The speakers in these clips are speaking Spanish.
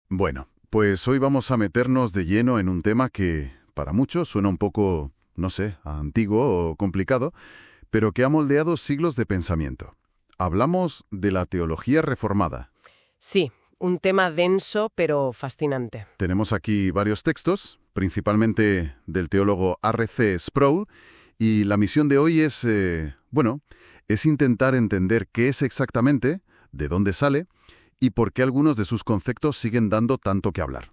Bueno, pues hoy vamos a meternos de lleno en un tema que para muchos suena un poco, no sé, antiguo o complicado, pero que ha moldeado siglos de pensamiento. Hablamos de la teología reformada. Sí, un tema denso pero fascinante. Tenemos aquí varios textos, principalmente del teólogo R.C. Sproul, y la misión de hoy es, es intentar entender qué es exactamente, de dónde sale y por qué algunos de sus conceptos siguen dando tanto que hablar.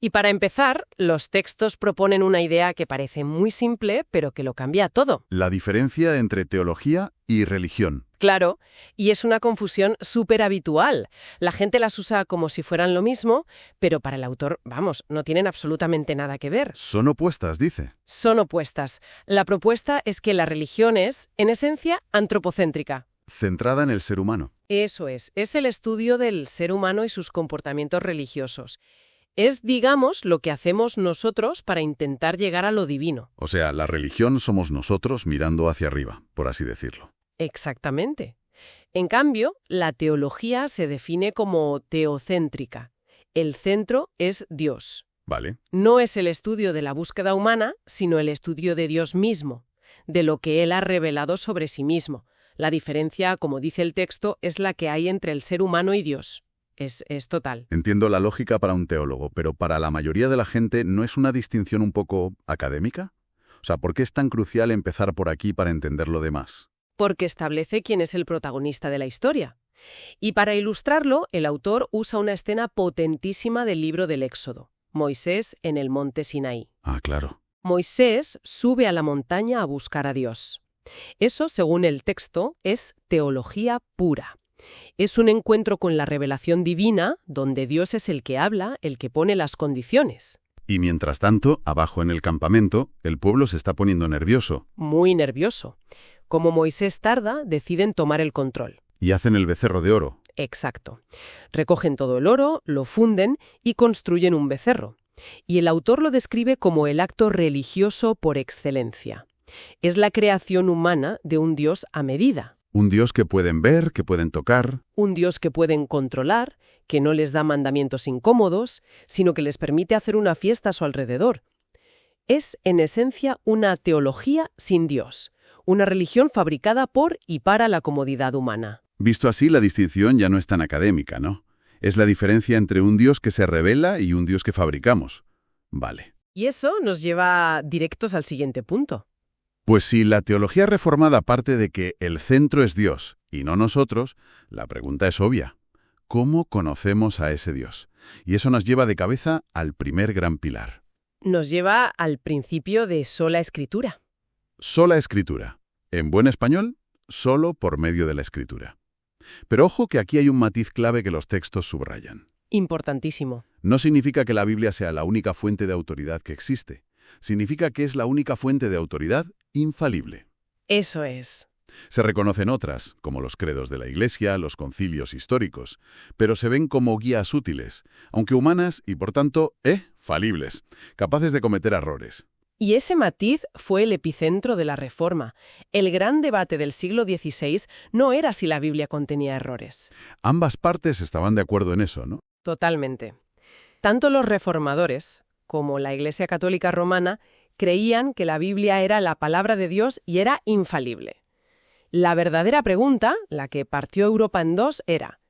Y para empezar, los textos proponen una idea que parece muy simple, pero que lo cambia todo. La diferencia entre teología y religión. Claro, y es una confusión súper habitual. La gente las usa como si fueran lo mismo, pero para el autor, vamos, no tienen absolutamente nada que ver. Son opuestas, dice. Son opuestas. La propuesta es que la religión es, en esencia, antropocéntrica. Centrada en el ser humano. Eso es el estudio del ser humano y sus comportamientos religiosos. Es, digamos, lo que hacemos nosotros para intentar llegar a lo divino. O sea, la religión somos nosotros mirando hacia arriba, por así decirlo. Exactamente. En cambio, la teología se define como teocéntrica. El centro es Dios. Vale. No es el estudio de la búsqueda humana, sino el estudio de Dios mismo, de lo que Él ha revelado sobre sí mismo. La diferencia, como dice el texto, es la que hay entre el ser humano y Dios. Es total. Entiendo la lógica para un teólogo, pero para la mayoría de la gente ¿no es una distinción un poco académica? O sea, ¿por qué es tan crucial empezar por aquí para entender lo demás? Porque establece quién es el protagonista de la historia. Y para ilustrarlo, el autor usa una escena potentísima del libro del Éxodo, Moisés en el monte Sinaí. Ah, claro. Moisés sube a la montaña a buscar a Dios. Eso, según el texto, es teología pura. Es un encuentro con la revelación divina, donde Dios es el que habla, el que pone las condiciones. Y mientras tanto, abajo en el campamento, el pueblo se está poniendo nervioso. Muy nervioso. Como Moisés tarda, deciden tomar el control. Y hacen el becerro de oro. Exacto. Recogen todo el oro, lo funden y construyen un becerro. Y el autor lo describe como el acto religioso por excelencia. Es la creación humana de un Dios a medida. Un Dios que pueden ver, que pueden tocar. Un Dios que pueden controlar, que no les da mandamientos incómodos, sino que les permite hacer una fiesta a su alrededor. Es, en esencia, una teología sin Dios, una religión fabricada por y para la comodidad humana. Visto así, la distinción ya no es tan académica, ¿no? Es la diferencia entre un Dios que se revela y un Dios que fabricamos. Vale. Y eso nos lleva directos al siguiente punto. Pues si la teología reformada parte de que el centro es Dios y no nosotros, la pregunta es obvia. ¿Cómo conocemos a ese Dios? Y eso nos lleva de cabeza al primer gran pilar. Nos lleva al principio de sola escritura. Sola escritura. En buen español, solo por medio de la escritura. Pero ojo que aquí hay un matiz clave que los textos subrayan. Importantísimo. No significa que la Biblia sea la única fuente de autoridad que existe. Significa que es la única fuente de autoridad infalible. Eso es. Se reconocen otras, como los credos de la Iglesia, los concilios históricos, pero se ven como guías útiles, aunque humanas y, por tanto, falibles, capaces de cometer errores. Y ese matiz fue el epicentro de la Reforma. El gran debate del siglo XVI no era si la Biblia contenía errores. Ambas partes estaban de acuerdo en eso, ¿no? Totalmente. Tanto los reformadores como la Iglesia Católica Romana creían que la Biblia era la palabra de Dios y era infalible. La verdadera pregunta, la que partió Europa en dos, era: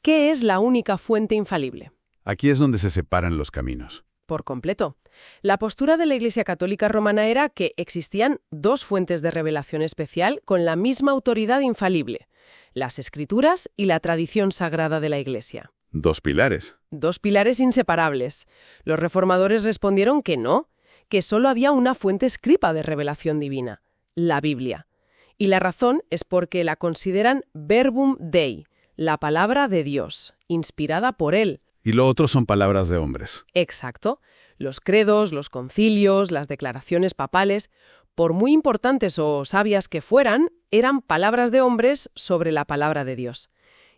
¿qué es la única fuente infalible? Aquí es donde se separan los caminos. Por completo. La postura de la Iglesia Católica Romana era que existían dos fuentes de revelación especial con la misma autoridad infalible: las Escrituras y la tradición sagrada de la Iglesia. Dos pilares. Dos pilares inseparables. Los reformadores respondieron que no, que solo había una fuente escrita de revelación divina: la Biblia. Y la razón es porque la consideran verbum Dei, la palabra de Dios, inspirada por Él. Y lo otro son palabras de hombres. Exacto. Los credos, los concilios, las declaraciones papales, por muy importantes o sabias que fueran, eran palabras de hombres sobre la palabra de Dios.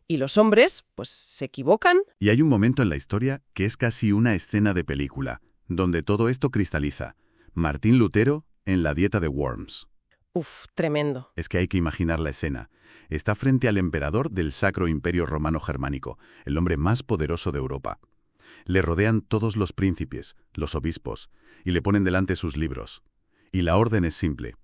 Y los hombres, pues, se equivocan. Y hay un momento en la historia que es casi una escena de película, donde todo esto cristaliza. Martín Lutero en la dieta de Worms. Uf, tremendo. Es que hay que imaginar la escena. Está frente al emperador del Sacro Imperio Romano Germánico, el hombre más poderoso de Europa. Le rodean todos los príncipes, los obispos, y le ponen delante sus libros. Y la orden es simple: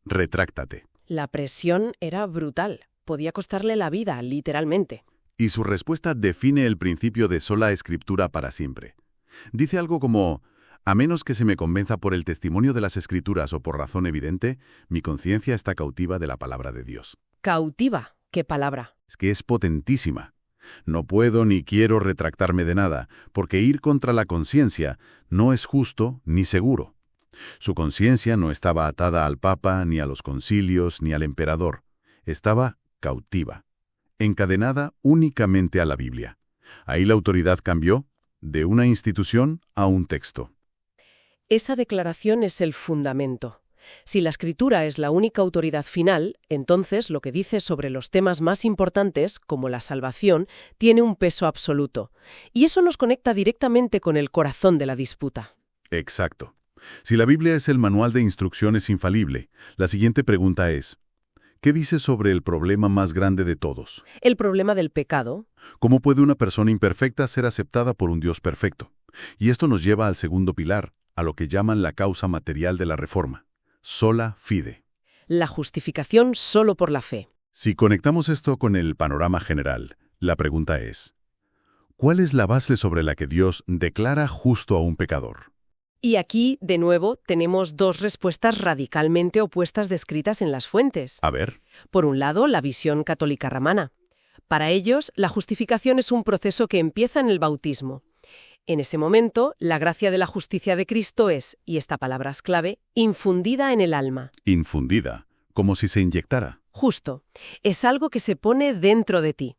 retráctate. La presión era brutal. Podía costarle la vida, literalmente. Y su respuesta define el principio de sola escritura para siempre. Dice algo como: a menos que se me convenza por el testimonio de las Escrituras o por razón evidente, mi conciencia está cautiva de la palabra de Dios. Cautiva. ¿Qué palabra? Es que es potentísima. No puedo ni quiero retractarme de nada, porque ir contra la conciencia no es justo ni seguro. Su conciencia no estaba atada al Papa, ni a los concilios, ni al emperador. Estaba cautiva, encadenada únicamente a la Biblia. Ahí la autoridad cambió de una institución a un texto. Esa declaración es el fundamento. Si la Escritura es la única autoridad final, entonces lo que dice sobre los temas más importantes, como la salvación, tiene un peso absoluto. Y eso nos conecta directamente con el corazón de la disputa. Exacto. Si la Biblia es el manual de instrucciones infalible, la siguiente pregunta es: ¿qué dice sobre el problema más grande de todos? El problema del pecado. ¿Cómo puede una persona imperfecta ser aceptada por un Dios perfecto? Y esto nos lleva al segundo pilar, a lo que llaman la causa material de la Reforma: sola fide. La justificación solo por la fe. Si conectamos esto con el panorama general, la pregunta es: ¿cuál es la base sobre la que Dios declara justo a un pecador? Y aquí, de nuevo, tenemos dos respuestas radicalmente opuestas descritas en las fuentes. A ver. Por un lado, la visión católica romana. Para ellos, la justificación es un proceso que empieza en el bautismo. En ese momento, la gracia de la justicia de Cristo es, y esta palabra es clave, infundida en el alma. Infundida, como si se inyectara. Justo. Es algo que se pone dentro de ti.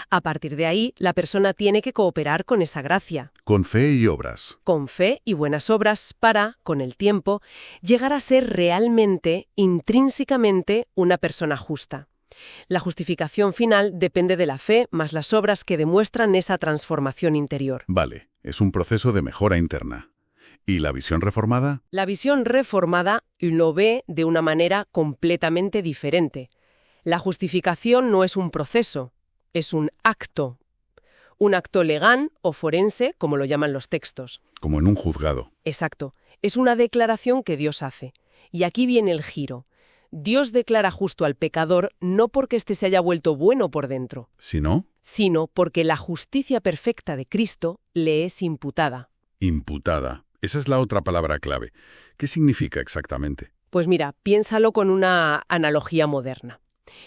A partir de ahí, la persona tiene que cooperar con esa gracia. Con fe y obras. Con fe y buenas obras para, con el tiempo, llegar a ser realmente, intrínsecamente, una persona justa. La justificación final depende de la fe más las obras que demuestran esa transformación interior. Vale, es un proceso de mejora interna. ¿Y la visión reformada? La visión reformada lo ve de una manera completamente diferente. La justificación no es un proceso, es un acto. Un acto legal o forense, como lo llaman los textos. Como en un juzgado. Exacto. Es una declaración que Dios hace. Y aquí viene el giro. Dios declara justo al pecador no porque éste se haya vuelto bueno por dentro, ¿Si no? sino porque la justicia perfecta de Cristo le es imputada. Imputada. Esa es la otra palabra clave. ¿Qué significa exactamente? Pues mira, piénsalo con una analogía moderna.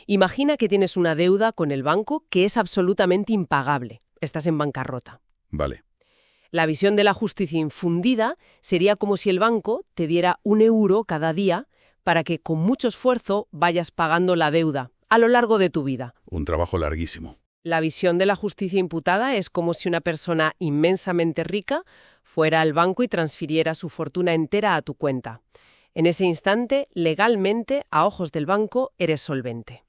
Imagina que tienes una deuda con el banco que es absolutamente impagable. Estás en bancarrota. Vale. La visión de la justicia infundida sería como si el banco te diera 1 euro cada día para que con mucho esfuerzo vayas pagando la deuda a lo largo de tu vida. Un trabajo larguísimo. La visión de la justicia imputada es como si una persona inmensamente rica fuera al banco y transfiriera su fortuna entera a tu cuenta. En ese instante, legalmente, a ojos del banco, eres solvente.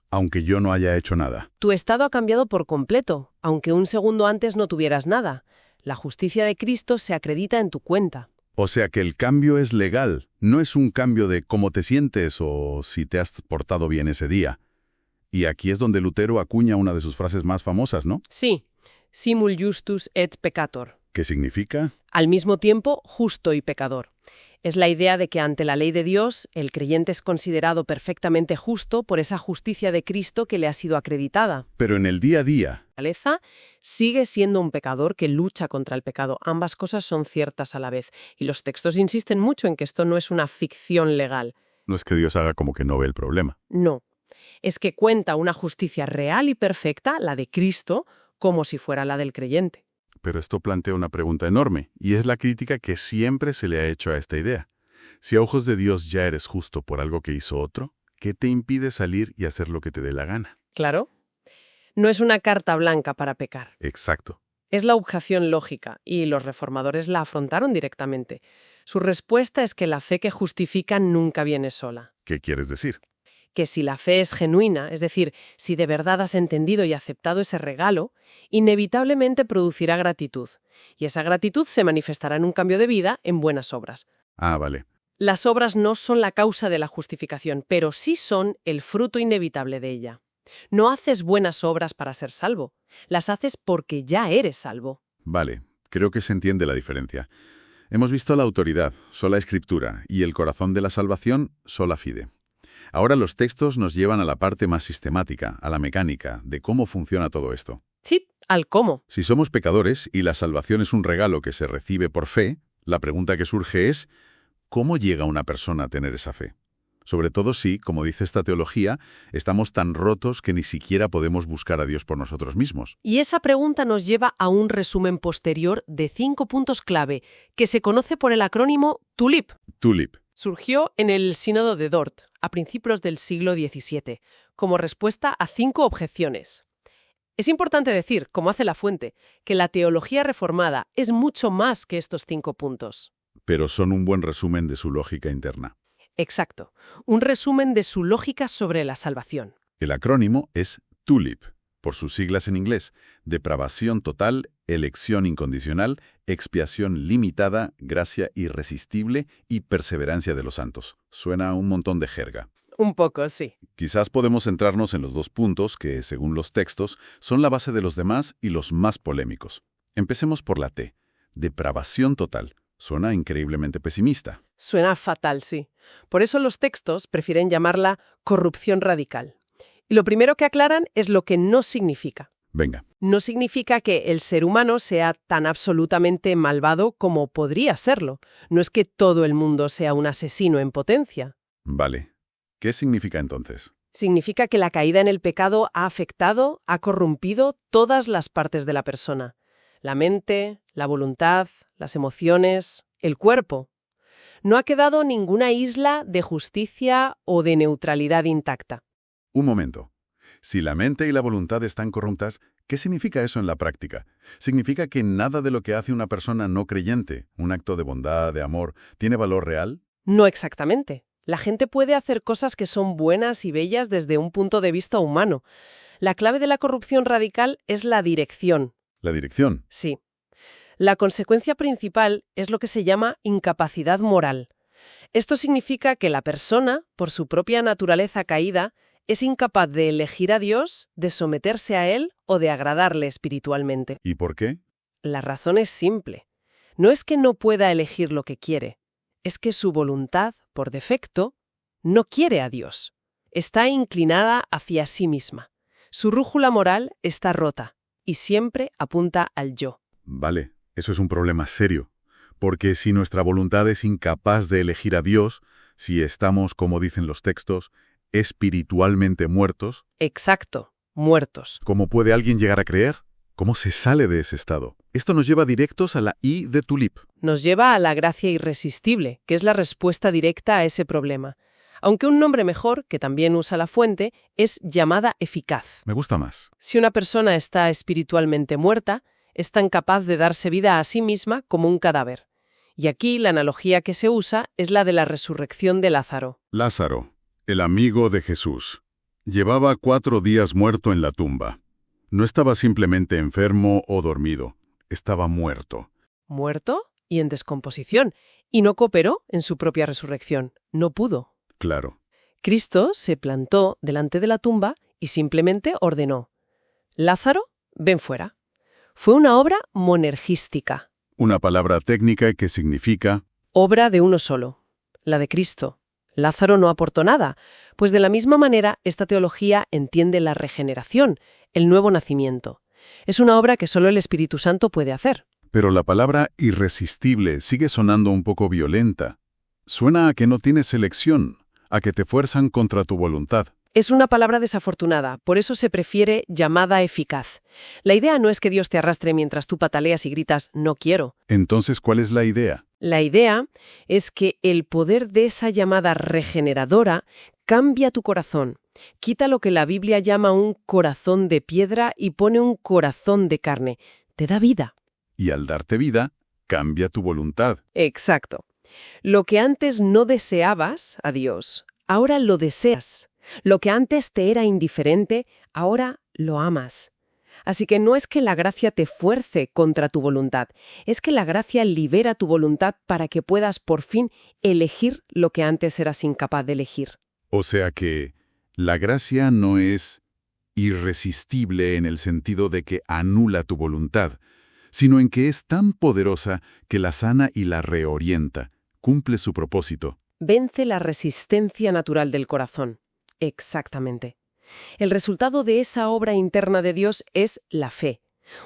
Aunque yo no haya hecho nada. Tu estado ha cambiado por completo, aunque un segundo antes no tuvieras nada. La justicia de Cristo se acredita en tu cuenta. O sea que el cambio es legal, no es un cambio de cómo te sientes o si te has portado bien ese día. Y aquí es donde Lutero acuña una de sus frases más famosas, ¿no? Sí, simul justus et peccator. ¿Qué significa? Al mismo tiempo, justo y pecador. Es la idea de que ante la ley de Dios, el creyente es considerado perfectamente justo por esa justicia de Cristo que le ha sido acreditada. Pero en el día a día. La naturaleza sigue siendo un pecador que lucha contra el pecado. Ambas cosas son ciertas a la vez. Y los textos insisten mucho en que esto no es una ficción legal. No es que Dios haga como que no ve el problema. No. Es que cuenta una justicia real y perfecta, la de Cristo, como si fuera la del creyente. Pero esto plantea una pregunta enorme, y es la crítica que siempre se le ha hecho a esta idea. Si a ojos de Dios ya eres justo por algo que hizo otro, ¿qué te impide salir y hacer lo que te dé la gana? Claro. No es una carta blanca para pecar. Exacto. Es la objeción lógica, y los reformadores la afrontaron directamente. Su respuesta es que la fe que justifica nunca viene sola. ¿Qué quieres decir? Que si la fe es genuina, es decir, si de verdad has entendido y aceptado ese regalo, inevitablemente producirá gratitud. Y esa gratitud se manifestará en un cambio de vida, en buenas obras. Ah, vale. Las obras no son la causa de la justificación, pero sí son el fruto inevitable de ella. No haces buenas obras para ser salvo, las haces porque ya eres salvo. Vale, creo que se entiende la diferencia. Hemos visto la autoridad, sola escritura, y el corazón de la salvación, sola fide. Ahora los textos nos llevan a la parte más sistemática, a la mecánica, de cómo funciona todo esto. Sí, al cómo. Si somos pecadores y la salvación es un regalo que se recibe por fe, la pregunta que surge es, ¿cómo llega una persona a tener esa fe? Sobre todo si, como dice esta teología, estamos tan rotos que ni siquiera podemos buscar a Dios por nosotros mismos. Y esa pregunta nos lleva a un resumen posterior de 5 puntos clave, que se conoce por el acrónimo TULIP. TULIP. Surgió en el Sínodo de Dort, a principios del siglo XVII, como respuesta a 5 objeciones. Es importante decir, como hace La Fuente, que la teología reformada es mucho más que estos 5 puntos. Pero son un buen resumen de su lógica interna. Exacto, un resumen de su lógica sobre la salvación. El acrónimo es TULIP, por sus siglas en inglés: depravación total, elección incondicional, expiación limitada, gracia irresistible y perseverancia de los santos. Suena a un montón de jerga. Un poco, sí. Quizás podemos centrarnos en los 2 puntos que, según los textos, son la base de los demás y los más polémicos. Empecemos por la T, depravación total. Suena increíblemente pesimista. Suena fatal, sí. Por eso los textos prefieren llamarla corrupción radical. Y lo primero que aclaran es lo que no significa. Venga. No significa que el ser humano sea tan absolutamente malvado como podría serlo. No es que todo el mundo sea un asesino en potencia. Vale. ¿Qué significa entonces? Significa que la caída en el pecado ha afectado, ha corrompido todas las partes de la persona. La mente, la voluntad, las emociones, el cuerpo. No ha quedado ninguna isla de justicia o de neutralidad intacta. Un momento. Si la mente y la voluntad están corruptas, ¿qué significa eso en la práctica? ¿Significa que nada de lo que hace una persona no creyente, un acto de bondad, de amor, tiene valor real? No exactamente. La gente puede hacer cosas que son buenas y bellas desde un punto de vista humano. La clave de la corrupción radical es la dirección. ¿La dirección? Sí. La consecuencia principal es lo que se llama incapacidad moral. Esto significa que la persona, por su propia naturaleza caída, es incapaz de elegir a Dios, de someterse a Él o de agradarle espiritualmente. ¿Y por qué? La razón es simple. No es que no pueda elegir lo que quiere, es que su voluntad, por defecto, no quiere a Dios. Está inclinada hacia sí misma. Su brújula moral está rota y siempre apunta al yo. Vale, eso es un problema serio. Porque si nuestra voluntad es incapaz de elegir a Dios, si estamos, como dicen los textos, espiritualmente muertos... Exacto, muertos. ¿Cómo puede alguien llegar a creer? ¿Cómo se sale de ese estado? Esto nos lleva directos a la I de TULIP. Nos lleva a la gracia irresistible, que es la respuesta directa a ese problema. Aunque un nombre mejor, que también usa La Fuente, es llamada eficaz. Me gusta más. Si una persona está espiritualmente muerta, es tan capaz de darse vida a sí misma como un cadáver. Y aquí la analogía que se usa es la de la resurrección de Lázaro. Lázaro, el amigo de Jesús, llevaba 4 días muerto en la tumba. No estaba simplemente enfermo o dormido, estaba muerto. ¿Muerto? Y en descomposición. Y no cooperó en su propia resurrección. No pudo. Claro. Cristo se plantó delante de la tumba y simplemente ordenó: Lázaro, ven fuera. Fue una obra monergística. Una palabra técnica que significa... Obra de uno solo, la de Cristo. Lázaro no aportó nada, pues de la misma manera esta teología entiende la regeneración, el nuevo nacimiento. Es una obra que solo el Espíritu Santo puede hacer. Pero la palabra irresistible sigue sonando un poco violenta. Suena a que no tienes elección, a que te fuerzan contra tu voluntad. Es una palabra desafortunada, por eso se prefiere llamada eficaz. La idea no es que Dios te arrastre mientras tú pataleas y gritas «no quiero». Entonces, ¿cuál es la idea? La idea es que el poder de esa llamada regeneradora cambia tu corazón, quita lo que la Biblia llama un corazón de piedra y pone un corazón de carne. Te da vida. Y al darte vida, cambia tu voluntad. Exacto. Lo que antes no deseabas a Dios, ahora lo deseas. Lo que antes te era indiferente, ahora lo amas. Así que no es que la gracia te fuerce contra tu voluntad, es que la gracia libera tu voluntad para que puedas por fin elegir lo que antes eras incapaz de elegir. O sea que la gracia no es irresistible en el sentido de que anula tu voluntad, sino en que es tan poderosa que la sana y la reorienta, cumple su propósito. Vence la resistencia natural del corazón. Exactamente. El resultado de esa obra interna de Dios es la fe.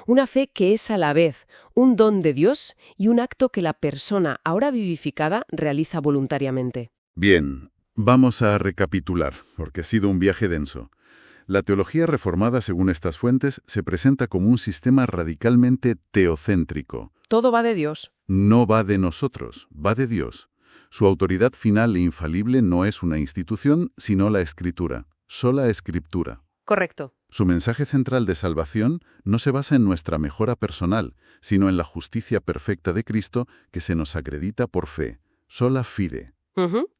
Una fe que es a la vez un don de Dios y un acto que la persona ahora vivificada realiza voluntariamente. Bien, vamos a recapitular, porque ha sido un viaje denso. La teología reformada, según estas fuentes, se presenta como un sistema radicalmente teocéntrico. Todo va de Dios. No va de nosotros, va de Dios. Su autoridad final e infalible no es una institución, sino la Escritura, sola Escritura. Correcto. Su mensaje central de salvación no se basa en nuestra mejora personal, sino en la justicia perfecta de Cristo que se nos acredita por fe, sola fide.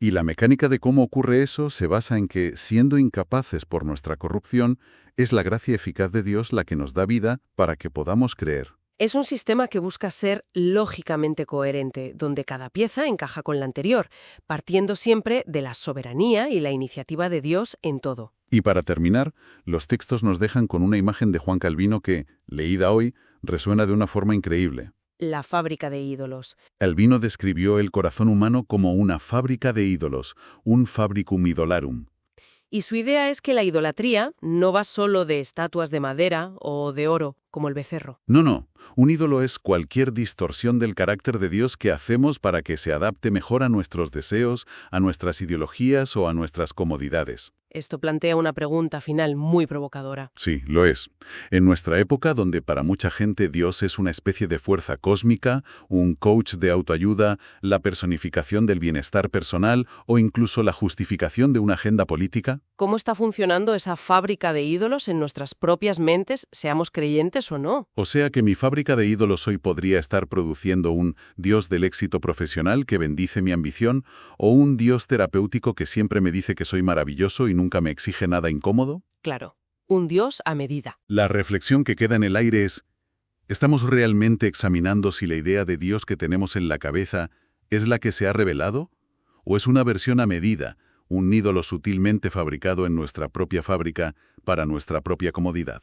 Y la mecánica de cómo ocurre eso se basa en que, siendo incapaces por nuestra corrupción, es la gracia eficaz de Dios la que nos da vida para que podamos creer. Es un sistema que busca ser lógicamente coherente, donde cada pieza encaja con la anterior, partiendo siempre de la soberanía y la iniciativa de Dios en todo. Y para terminar, los textos nos dejan con una imagen de Juan Calvino que, leída hoy, resuena de una forma increíble. La fábrica de ídolos. Calvino describió el corazón humano como una fábrica de ídolos, un fabricum idolarum. Y su idea es que la idolatría no va solo de estatuas de madera o de oro, como el becerro. No. Un ídolo es cualquier distorsión del carácter de Dios que hacemos para que se adapte mejor a nuestros deseos, a nuestras ideologías o a nuestras comodidades. Esto plantea una pregunta final muy provocadora. Sí, lo es. En nuestra época, donde para mucha gente Dios es una especie de fuerza cósmica, un coach de autoayuda, la personificación del bienestar personal o incluso la justificación de una agenda política. ¿Cómo está funcionando esa fábrica de ídolos en nuestras propias mentes, seamos creyentes o no? O sea que mi fábrica de ídolos hoy podría estar produciendo un Dios del éxito profesional que bendice mi ambición o un Dios terapéutico que siempre me dice que soy maravilloso y nunca me exige nada incómodo. Claro, un Dios a medida. La reflexión que queda en el aire es, ¿estamos realmente examinando si la idea de Dios que tenemos en la cabeza es la que se ha revelado? ¿O es una versión a medida, un ídolo sutilmente fabricado en nuestra propia fábrica para nuestra propia comodidad?